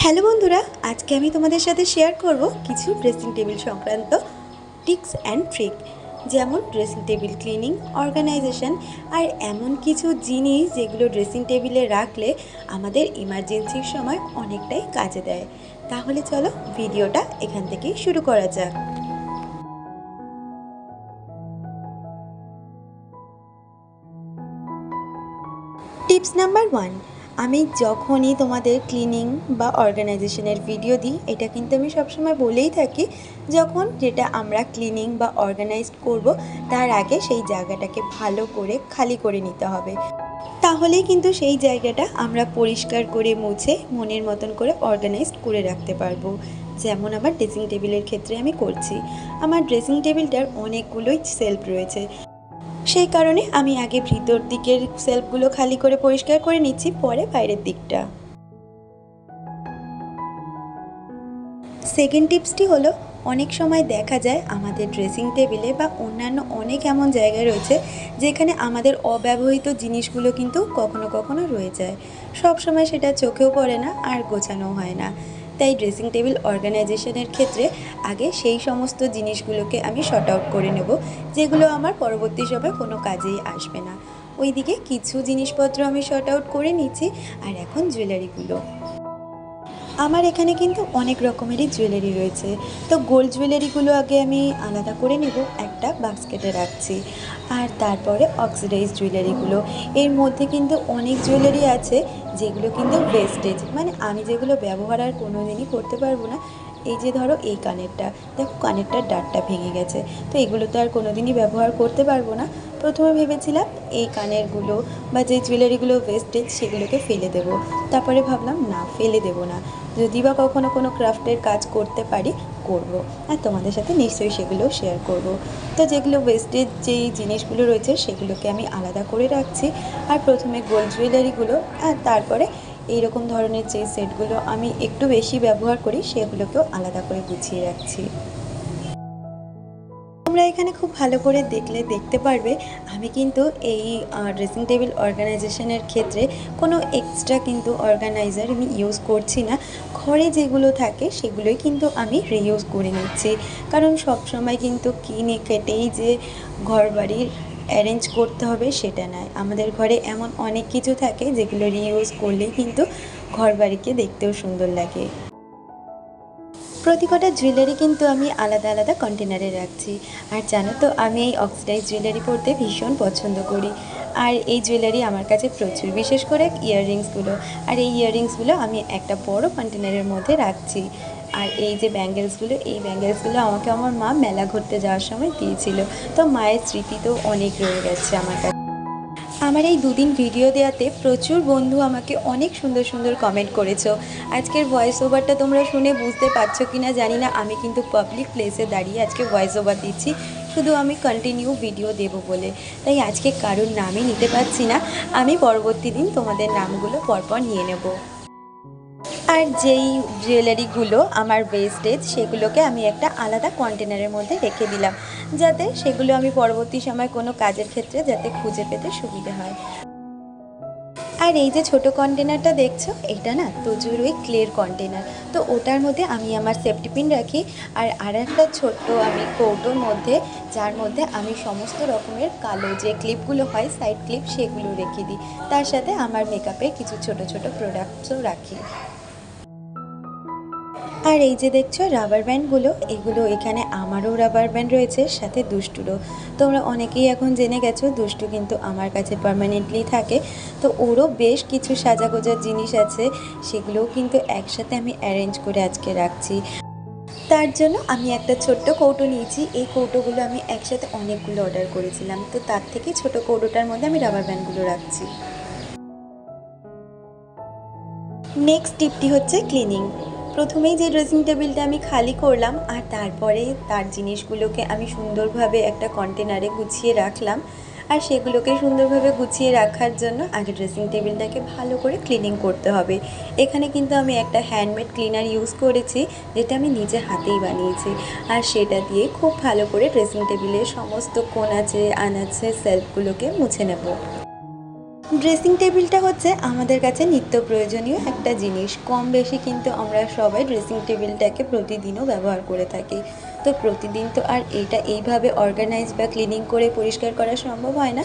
Hello বন্ধুরা, আজকে আমি তোমাদের সাথে শেয়ার করব কিছু ড্রেসিং টেবিল সংক্রান্ত টিপস অ্যান্ড ট্রিক, যেমন ড্রেসিং টেবিল ক্লিনিং, অর্গানাইজেশন আর এমন কিছু জিনিস যেগুলো ড্রেসিং টেবিলে রাখলে আমাদের ইমার্জেন্সির সময় অনেকটাই কাজে দেয়। তাহলে চলো ভিডিওটা এখান থেকেই শুরু করা যাক। টিপস নাম্বার 1, আমি যখনই তোমাদের ক্লিনিং বা অর্গানাইজেশনের ভিডিও দিই, এটা কিন্তু আমি সবসময় বলেই থাকি, যখন যেটা আমরা ক্লিনিং বা অর্গানাইজ করব তার আগে সেই জায়গাটাকে ভালো করে খালি করে নিতে হবে। তাহলেই কিন্তু সেই জায়গাটা আমরা পরিষ্কার করে মুছে মনের মতন করে অর্গানাইজ করে রাখতে পারবো। যেমন আমার ড্রেসিং টেবিলের ক্ষেত্রে আমি করছি। আমার ড্রেসিং টেবিলটার অনেকগুলোই সেলফ রয়েছে, সেই কারণে আমি আগে ভিতর দিকের সেলফগুলো খালি করে পরিষ্কার করে নিচ্ছি, পরে বাইরের দিকটা। সেকেন্ড টিপসটি হলো, অনেক সময় দেখা যায় আমাদের ড্রেসিং টেবিলে বা অন্যান্য অনেক এমন জায়গা রয়েছে যেখানে আমাদের অব্যবহৃত জিনিসগুলো কিন্তু কখনো কখনো রয়ে যায়। সব সময় সেটা চোখেও পড়ে না আর গোছানো হয় না। তাই ড্রেসিং টেবিল অর্গানাইজেশনের ক্ষেত্রে আগে সেই সমস্ত জিনিসগুলোকে আমি শর্ট আউট করে নেব, যেগুলো আমার পরবর্তী সময় কোনো কাজেই আসবে না। ওইদিকে কিছু জিনিসপত্র আমি শর্ট আউট করে নিচ্ছি। আর এখন জুয়েলারিগুলো, আমার এখানে কিন্তু অনেক রকমেরই জুয়েলারি রয়েছে। তো গোল্ড জুয়েলারিগুলো আগে আমি আলাদা করে নেব, একটা বাস্কেটে রাখছি। আর তারপরে অক্সিডাইজ জুয়েলারিগুলো, এর মধ্যে কিন্তু অনেক জুয়েলারি আছে যেগুলো কিন্তু ওয়েস্টেজ, মানে আমি যেগুলো ব্যবহার আর কোনো দিনই করতে পারবো না। এই যে ধরো এই কানেরটা, দেখো কানেরটার ডাটটা ভেঙে গেছে, তো এগুলো তো আর কোনো দিনই ব্যবহার করতে পারবো না। প্রথমে ভেবেছিলাম এই কানেরগুলো বা যে জুয়েলারিগুলো ওয়েস্টেজ সেগুলোকে ফেলে দেবো, তারপরে ভাবলাম না, ফেলে দেবো না, যদি বা কখনো কোনো ক্রাফটের কাজ করতে পারি করব, আর তোমাদের সাথে নিশ্চয়ই সেগুলো শেয়ার করব। তো যেগুলো ওয়েস্টেজ যেই জিনিসগুলো রয়েছে সেগুলোকে আমি আলাদা করে রাখছি। আর প্রথমে গোল্ড জুয়েলারিগুলো, আর তারপরে এইরকম ধরনের যে সেটগুলো আমি একটু বেশি ব্যবহার করি সেগুলোকেও আলাদা করে গুছিয়ে রাখছি। তোমরা এখানে খুব ভালো করে দেখলে দেখতে পারবে আমি কিন্তু এই ড্রেসিং টেবিল অর্গানাইজেশনের ক্ষেত্রে কোনো এক্সট্রা কিন্তু অর্গানাইজার আমি ইউজ করছি না। ঘরে যেগুলো থাকে সেগুলোই কিন্তু আমি রিইউজ করে নিচ্ছি, কারণ সব সময় কিন্তু কিনে কেটেই যে ঘর বাড়ির অ্যারেঞ্জ করতে হবে সেটা নয়। আমাদের ঘরে এমন অনেক কিছু থাকে যেগুলো রিইউজ করলেই কিন্তু ঘর বাড়িকে দেখতেও সুন্দর লাগে। প্রতি কটা জুয়েলারি কিন্তু আমি আলাদা আলাদা কন্টেনারে রাখছি। আর জানো তো, আমি এই অক্সিডাইজ জুয়েলারি পরতে ভীষণ পছন্দ করি। আর এই জুয়েলারি আমার কাছে প্রচুর, বিশেষ করে ইয়াররিংসগুলো। আর এই ইয়াররিংসগুলো আমি একটা বড় কন্টেনারের মধ্যে রাখছি। আর এই যে ব্যাঙ্গেলসগুলো, এই ব্যাঙ্গেলসগুলো আমাকে আমার মা মেলা ঘুরতে যাওয়ার সময় দিয়েছিল। তো মায়ের স্মৃতি তো অনেক রয়ে গেছে আমার কাছে। আমার এই দুদিন ভিডিও দেওয়াতে প্রচুর বন্ধু আমাকে অনেক সুন্দর সুন্দর কমেন্ট করেছো। আজকের ভয়েস ওভারটা তোমরা শুনে বুঝতে পারছো কি না জানি না, আমি কিন্তু পাবলিক প্লেসে দাঁড়িয়ে আজকে ভয়েস ওভার দিচ্ছি, শুধু আমি কন্টিনিউ ভিডিও দেব বলে। তাই আজকে কারোর নামই নিতে পারছি না, আমি পরবর্তী দিন তোমাদের নামগুলো পরপর নিয়ে নেব। আর যেই জুয়েলারিগুলো আমার ওয়েস্টেজ সেগুলোকে আমি একটা আলাদা কন্টেনারের মধ্যে রেখে দিলাম, যাতে সেগুলো আমি পরবর্তী সময় কোনো কাজের ক্ষেত্রে যাতে খুঁজে পেতে সুবিধে হয়। আর এই যে ছোট কন্টেনারটা দেখছো, এটা না তোজোর ওই ক্লের কন্টেনার। তো ওটার মধ্যে আমি আমার সেফটি পিন রাখি। আর একটা ছোট্ট আমি কৌটোর মধ্যে, যার মধ্যে আমি সমস্ত রকমের কালো যে ক্লিপগুলো হয় সাইড ক্লিপ, সেগুলো রেখে দিই। তার সাথে আমার মেকআপের কিছু ছোট ছোট প্রোডাক্টসও রাখি। আর এই যে দেখছো রাবার ব্যান্ডগুলো, এগুলো এখানে আমারও রাবার ব্যান্ড রয়েছে, সাথে দুষ্টুরও। তোমরা অনেকেই এখন জেনে গেছো দুষ্টু কিন্তু আমার কাছে পার্মানেন্টলি থাকে। তো ওরও বেশ কিছু সাজাগোজার জিনিস আছে, সেগুলোও কিন্তু একসাথে আমি অ্যারেঞ্জ করে আজকে রাখছি। তার জন্য আমি একটা ছোট্ট কৌটো নিয়েছি। এই কৌটোগুলো আমি একসাথে অনেকগুলো অর্ডার করেছিলাম, তো তার থেকে ছোট কৌটোটার মধ্যে আমি রাবার ব্যান্ডগুলো রাখছি। নেক্সট টিপটি হচ্ছে ক্লিনিং। প্রথমেই যে ড্রেসিং টেবিলটা আমি খালি করলাম, আর তারপরে তার জিনিসগুলোকে আমি সুন্দরভাবে একটা কন্টেনারে গুছিয়ে রাখলাম। আর সেগুলোকে সুন্দরভাবে গুছিয়ে রাখার জন্য আগে ড্রেসিং টেবিলটাকে ভালো করে ক্লিনিং করতে হবে। এখানে কিন্তু আমি একটা হ্যান্ডমেড ক্লিনার ইউজ করেছি, যেটা আমি নিজে হাতেই বানিয়েছি। আর সেটা দিয়ে খুব ভালো করে ড্রেসিং টেবিলের সমস্ত কোণাচে আনাচে সেলফগুলোকে মুছে নেব। ড্রেসিং টেবিলটা হচ্ছে আমাদের কাছে নিত্য প্রয়োজনীয় একটা জিনিস। কম বেশি কিন্তু আমরা সবাই ড্রেসিং টেবিলটাকে প্রতিদিনও ব্যবহার করে থাকি। তো প্রতিদিন তো আর এটা এইভাবে অর্গানাইজ বা ক্লিনিং করে পরিষ্কার করা সম্ভব হয় না।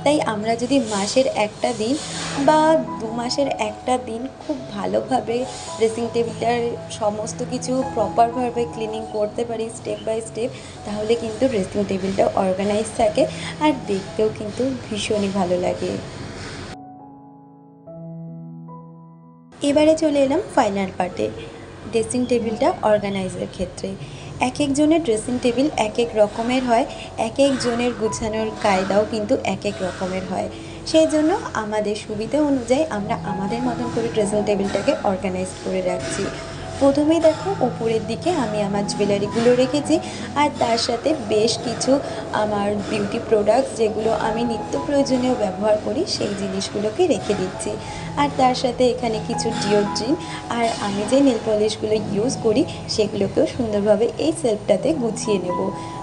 তাই আমরা যদি মাসের একটা দিন বা ২ মাসের একটা দিন খুব ভালোভাবে ড্রেসিং টেবিলটার সমস্ত কিছু প্রপারভাবে ক্লিনিং করতে পারি স্টেপ বাই স্টেপ, তাহলে কিন্তু ড্রেসিং টেবিলটা অর্গানাইজ থাকে আর দেখতেও কিন্তু ভীষণই ভালো লাগে। এবারে চলে এলাম ফাইনাল পার্টে, ড্রেসিং টেবিলটা অর্গানাইজের ক্ষেত্রে। এক একজনের ড্রেসিং টেবিল এক এক রকমের হয়, এক একজনের গুছানোর কায়দাও কিন্তু এক এক রকমের হয়। সেই জন্য আমাদের সুবিধা অনুযায়ী আমরা আমাদের মতন করে ড্রেসিং টেবিলটাকে অর্গানাইজ করে রাখছি। প্রথমেই দেখো উপরের দিকে আমি আমার জুয়েলারিগুলো রেখেছি, আর তার সাথে বেশ কিছু আমার বিউটি প্রোডাক্টস যেগুলো আমি নিত্য প্রয়োজনীয় ব্যবহার করি সেই জিনিসগুলোকে রেখে দিচ্ছি। আর তার সাথে এখানে কিছু ডিওড্রেন্ট আর আমি যে নেল পলিশগুলো ইউজ করি সেগুলোকেও সুন্দরভাবে এই সেলফটাতে গুছিয়ে নেব।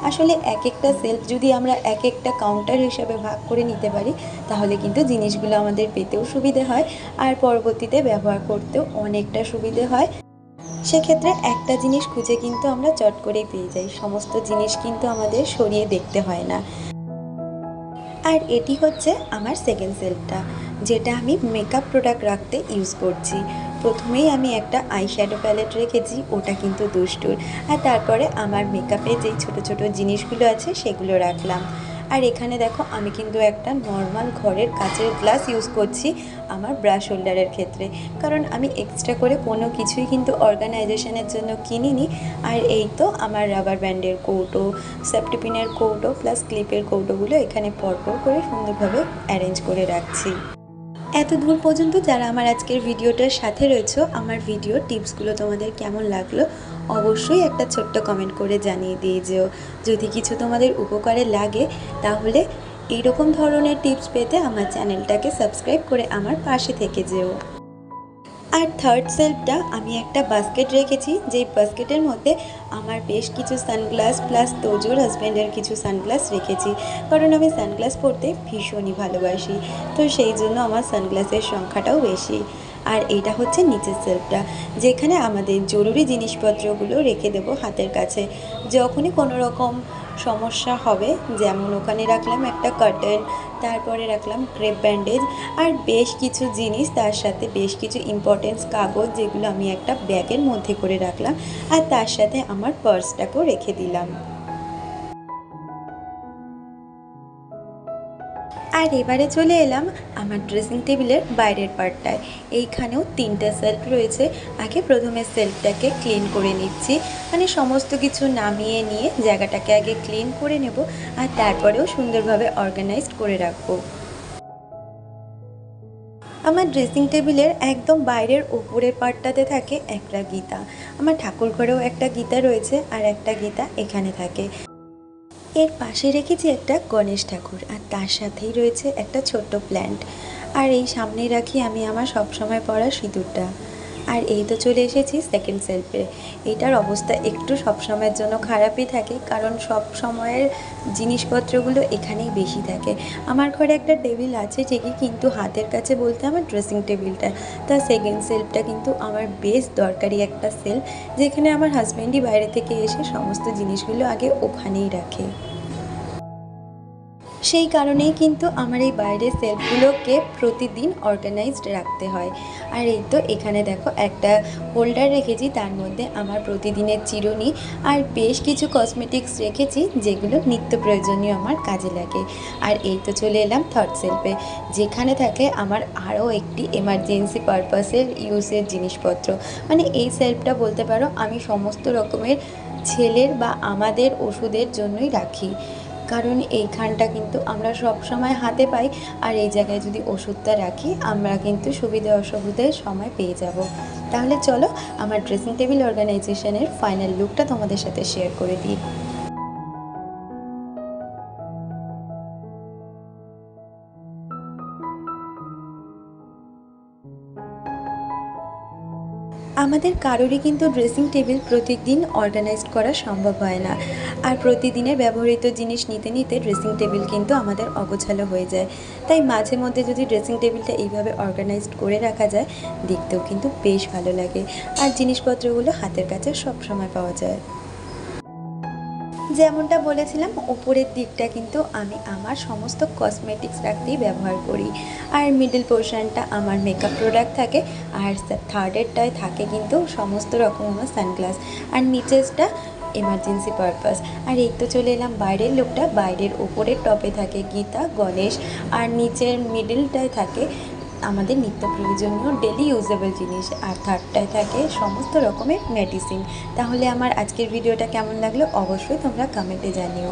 আসলে এক একটা সেলফ যদি আমরা এক একটা কাউন্টার হিসাবে ভাগ করে নিতে পারি তাহলে কিন্তু জিনিসগুলো আমাদের পেতেও সুবিধে হয় আর পরবর্তীতে ব্যবহার করতেও অনেকটা সুবিধে হয়। সেক্ষেত্রে একটা জিনিস খুঁজে কিন্তু আমরা চট করেই পেয়ে যাই, সমস্ত জিনিস কিন্তু আমাদের সরিয়ে দেখতে হয় না। আর এটি হচ্ছে আমার সেকেন্ড সেলফটা, যেটা আমি মেকআপ প্রোডাক্ট রাখতে ইউজ করছি। প্রথমেই আমি একটা আই শ্যাডো প্যালেট রেখেছি, ওটা কিন্তু দুষ্টুর। আর তারপরে আমার মেকআপে যেই ছোট ছোট জিনিসগুলো আছে সেগুলো রাখলাম। আর এখানে দেখো আমি কিন্তু একটা নর্মাল ঘরের কাচের গ্লাস ইউজ করছি আমার ব্রাশ হোল্ডারের ক্ষেত্রে, কারণ আমি এক্সট্রা করে কোনো কিছুই কিন্তু অর্গানাইজেশনের জন্য কিনিনি। আর এই তো আমার রাবার ব্যান্ডের কৌটো, সেফটি পিনের কৌটো প্লাস ক্লিপের কৌটোগুলো এখানে পরপর করে সুন্দরভাবে অ্যারেঞ্জ করে রাখছি। এত দূর পর্যন্ত যারা আমার আজকের ভিডিওটার সাথে রয়েছো, আমার ভিডিও টিপসগুলো তোমাদের কেমন লাগলো অবশ্যই একটা ছোট্ট কমেন্ট করে জানিয়ে দিয়ে যেও। যদি কিছু তোমাদের উপকারে লাগে তাহলে এইরকম ধরনের টিপস পেতে আমার চ্যানেলটাকে সাবস্ক্রাইব করে আমার পাশে থেকে যেও। আর থার্ড সেলফটা আমি একটা বাস্কেট রেখেছি, যেই বাস্কেটের মধ্যে আমার বেশ কিছু সানগ্লাস প্লাস তোজোর হাজব্যান্ডের কিছু সানগ্লাস রেখেছি, কারণ আমি সানগ্লাস পরতে ভীষণই ভালোবাসি। তো সেই জন্য আমার সানগ্লাসের সংখ্যাটাও বেশি। আর এইটা হচ্ছে নিচের সেলফটা, যেখানে আমাদের জরুরি জিনিসপত্রগুলো রেখে দেবো হাতের কাছে যখনই কোনো রকম সমস্যা হবে। যেমন ওখানে রাখলাম একটা কার্টেন, তারপরে রাখলাম ক্রেপ ব্যান্ডেজ আর বেশ কিছু জিনিস, তার সাথে বেশ কিছু ইম্পর্টেন্স কাগজ যেগুলো আমি একটা ব্যাগের মধ্যে করে রাখলাম। আর তার সাথে আমার পার্সটাকেও রেখে দিলাম। আর এবারে চলে এলাম আমার ড্রেসিং টেবিলের বাইরের পার্টটায়। এইখানেও 3টে সেলফ রয়েছে। আগে প্রথমে সেলফটাকে ক্লিন করে নিচ্ছি, মানে সমস্ত কিছু নামিয়ে নিয়ে জায়গাটাকে আগে ক্লিন করে নেব আর তারপরেও সুন্দরভাবে অর্গানাইজড করে রাখবো। আমার ড্রেসিং টেবিলের একদম বাইরের ওপরের পার্টটাতে থাকে একটা গীতা। আমার ঠাকুর ঘরেও একটা গীতা রয়েছে আর একটা গীতা এখানে থাকে। এর পাশে রেখেছি একটা গণেশ ঠাকুর আর তার সাথেই রয়েছে একটা ছোট্ট প্ল্যান্ট। আর এই সামনেই রাখি আমি আমার সবসময় পরা সিঁদুরটা। আর এই তো চলে এসেছি সেকেন্ড সেলফে। এইটার অবস্থা একটু সবসময়ের জন্য খারাপই থাকে, কারণ সব সময়ের জিনিসপত্রগুলো এখানেই বেশি থাকে। আমার ঘরে একটা টেবিল আছে ঠিকই, কিন্তু হাতের কাছে বলতে আমার ড্রেসিং টেবিলটা। তা সেকেন্ড সেলফটা কিন্তু আমার বেশ দরকারি একটা সেলফ, যেখানে আমার হাজব্যান্ডই বাইরে থেকে এসে সমস্ত জিনিসগুলো আগে ওখানেই রাখে। সেই কারণেই কিন্তু আমার এই বাইরের সেলফগুলোকে প্রতিদিন অর্গানাইজড রাখতে হয়। আর এই তো এখানে দেখো একটা হোল্ডার রেখেছি, তার মধ্যে আমার প্রতিদিনের চিরুনি আর বেশ কিছু কসমেটিক্স রেখেছি যেগুলো নিত্য প্রয়োজনীয় আমার কাজে লাগে। আর এই তো চলে এলাম থার্ড সেলফে, যেখানে থাকে আমার আরও একটি এমার্জেন্সি পারপাসের ইউজের জিনিসপত্র। মানে এই সেলফটা বলতে পারো আমি সমস্ত রকমের ছেলের বা আমাদের ওষুধের জন্যই রাখি, কারণ এইখানটা কিন্তু আমরা সব সময় হাতে পাই। আর এই জায়গায় যদি ওষুধটা রাখি আমরা কিন্তু সুবিধা অসুবিধার সময় পেয়ে যাব। তাহলে চলো আমার ড্রেসিং টেবিল অর্গানাইজেশনের ফাইনাল লুকটা তোমাদের সাথে শেয়ার করে দিই। আমাদের কারোরই কিন্তু ড্রেসিং টেবিল প্রতিদিন অর্গানাইজড করা সম্ভব হয় না, আর প্রতিদিনের ব্যবহৃত জিনিস নিতে নিতে ড্রেসিং টেবিল কিন্তু আমাদের অগোছালো হয়ে যায়। তাই মাঝে মধ্যে যদি ড্রেসিং টেবিলটা এইভাবে অর্গানাইজড করে রাখা যায়, দেখতেও কিন্তু বেশ ভালো লাগে, আর জিনিসপত্রগুলো হাতের কাছে সবসময় পাওয়া যায়। যেমনটা বলেছিলাম, ওপরের দিকটা কিন্তু আমি আমার সমস্ত কসমেটিক্স রাখতেই ব্যবহার করি, আর মিডল পোর্শনটা আমার মেকআপ প্রোডাক্ট থাকে, আর থার্ডেরটায় থাকে কিন্তু সমস্ত রকম আমার সানগ্লাস, আর নিচেরটা এমার্জেন্সি পারপাস। আর এই তো চলে এলাম বাইরের লুকটা। বাইরের ওপরের টপে থাকে গীতা, গণেশ, আর নিচের মিডলটায় থাকে আমাদের নিত্য প্রয়োজনীয় ডেলি ইউজেবল জিনিস, আর থার্ডটায় থাকে সমস্ত রকমের মেডিসিন। তাহলে আমার আজকের ভিডিওটা কেমন লাগলো অবশ্যই তোমরা কমেন্টে জানিও।